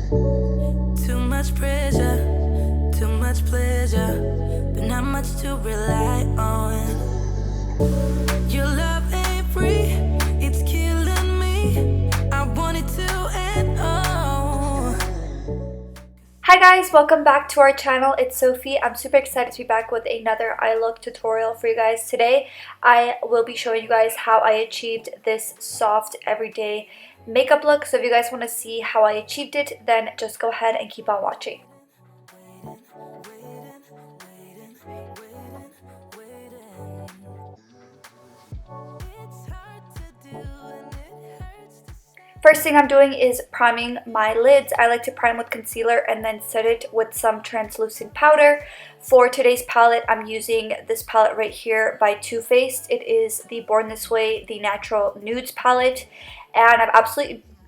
Too much pressure, too much pleasure, but not much to rely on. Your love ain't free, it's killing me. I want it to end all. Hi guys, welcome back to our channel. It's Sofie. I'm super excited to be back with another eye look tutorial for you guys. Today I will be showing you guys how I achieved this soft everyday makeup look. So if you guys want to see how I achieved it, then just go ahead and keep on watching. First thing I'm doing is priming my lids. I like to prime with concealer and then set it with some translucent powder. For today's palette, I'm using this palette right here by Too Faced. It is the Born This Way, the Natural Nudes palette. And I've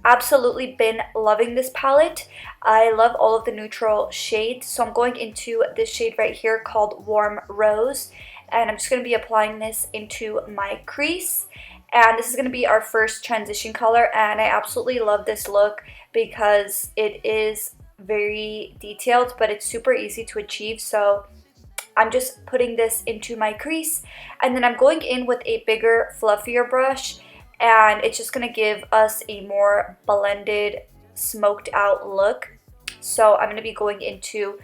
absolutely been loving this palette. I love all of the neutral shades. So I'm going into this shade right here called Warm Rose. And I'm just going to be applying this into my crease. And this is going to be our first transition color, and I absolutely love this look because it is very detailed, but it's super easy to achieve. So I'm just putting this into my crease, and then I'm going in with a bigger, fluffier brush, and it's just going to give us a more blended, smoked out look. So I'm going to be going into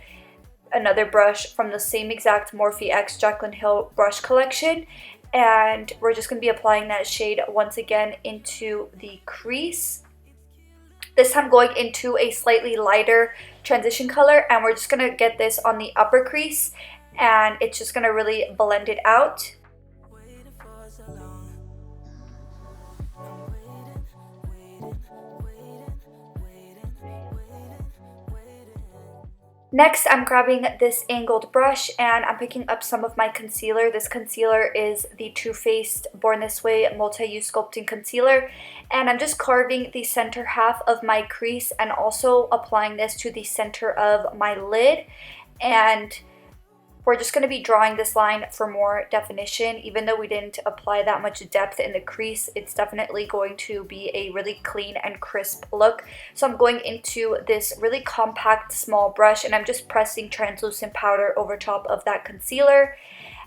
another brush from the same exact Morphe X Jaclyn Hill brush collection. And we're just going to be applying that shade once again into the crease. This time going into a slightly lighter transition color, and we're just going to get this on the upper crease, and it's just going to really blend it out. Next, I'm grabbing this angled brush and I'm picking up some of my concealer. This concealer is the Too Faced Born This Way Multi-Use Sculpting Concealer. And I'm just carving the center half of my crease and also applying this to the center of my lid. And we're just going to be drawing this line for more definition. Even though we didn't apply that much depth in the crease, it's definitely going to be a really clean and crisp look. So I'm going into this really compact small brush and I'm just pressing translucent powder over top of that concealer.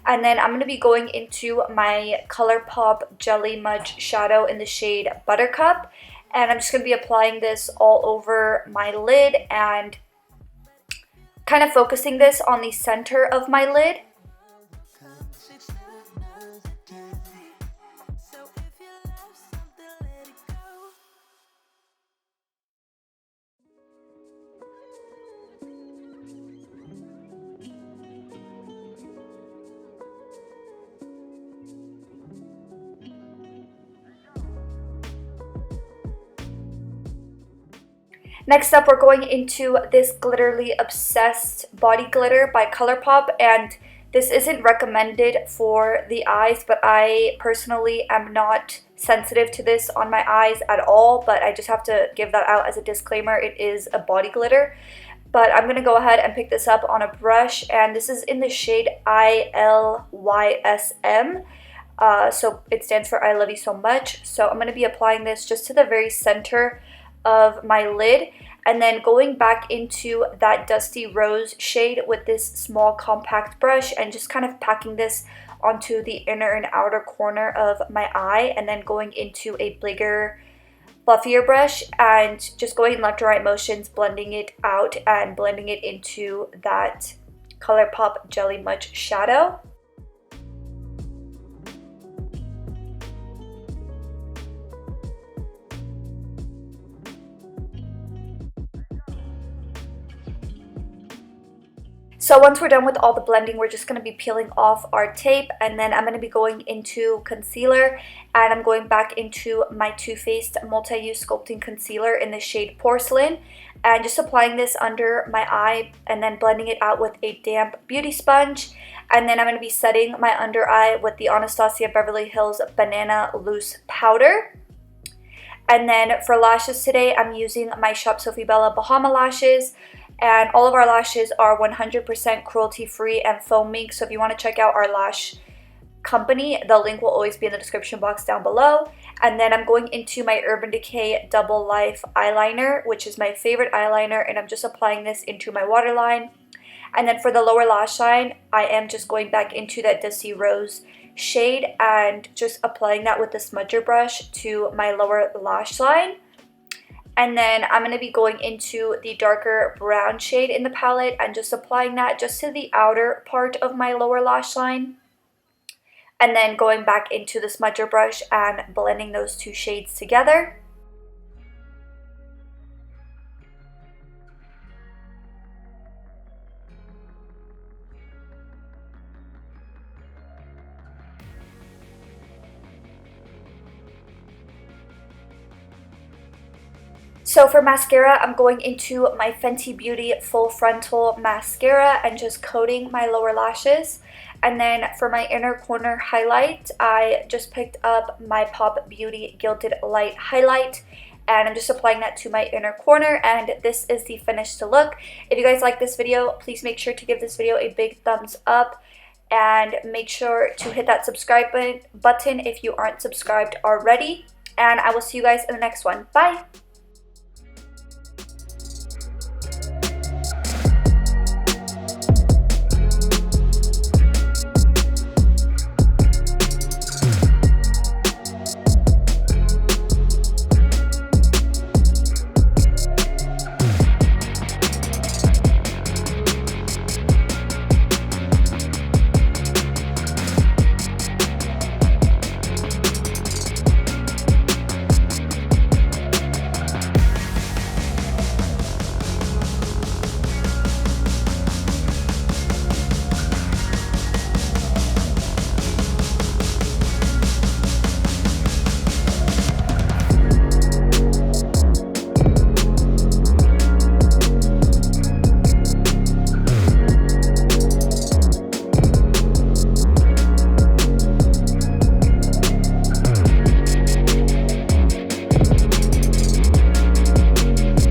And then I'm going to be going into my ColourPop Jelly Mudge shadow in the shade Buttercup. And I'm just going to be applying this all over my lid and kind of focusing this on the center of my lid. Next up, we're going into this Glitterly Obsessed Body Glitter by ColourPop, and this isn't recommended for the eyes, but I personally am not sensitive to this on my eyes at all, but I just have to give that out as a disclaimer. It is a body glitter, but I'm going to go ahead and pick this up on a brush, and this is in the shade ILYSM. So it stands for I Love You So Much. So I'm going to be applying this just to the very center of my lid, and then going back into that Dusty Rose shade with this small compact brush and just kind of packing this onto the inner and outer corner of my eye, and then going into a bigger, fluffier brush and just going in left to right motions, blending it out and blending it into that ColourPop Jelly Mudge shadow. So once we're done with all the blending, we're just going to be peeling off our tape, and then I'm going to be going into concealer, and I'm going back into my Too Faced Multi-Use Sculpting Concealer in the shade Porcelain, and just applying this under my eye and then blending it out with a damp beauty sponge. And then I'm going to be setting my under eye with the Anastasia Beverly Hills Banana Loose Powder. And then for lashes today, I'm using my Shop Sofie Bella Bahama lashes. And all of our lashes are 100% cruelty-free and faux mink. So if you want to check out our lash company. The link will always be in the description box down below. And then I'm going into my Urban Decay Double Life eyeliner, which is my favorite eyeliner, and I'm just applying this into my waterline. And then for the lower lash line, I am just going back into that Dusty Rose shade and just applying that with the smudger brush to my lower lash line. And then I'm going to be going into the darker brown shade in the palette and just applying that just to the outer part of my lower lash line. And then going back into the smudger brush and blending those two shades together. So for mascara, I'm going into my Fenty Beauty Full Frontal Mascara and just coating my lower lashes. And then for my inner corner highlight, I just picked up my Pop Beauty Gilded Light Highlight. And I'm just applying that to my inner corner, and this is the finished look. If you guys like this video, please make sure to give this video a big thumbs up. And make sure to hit that subscribe button if you aren't subscribed already. And I will see you guys in the next one. Bye!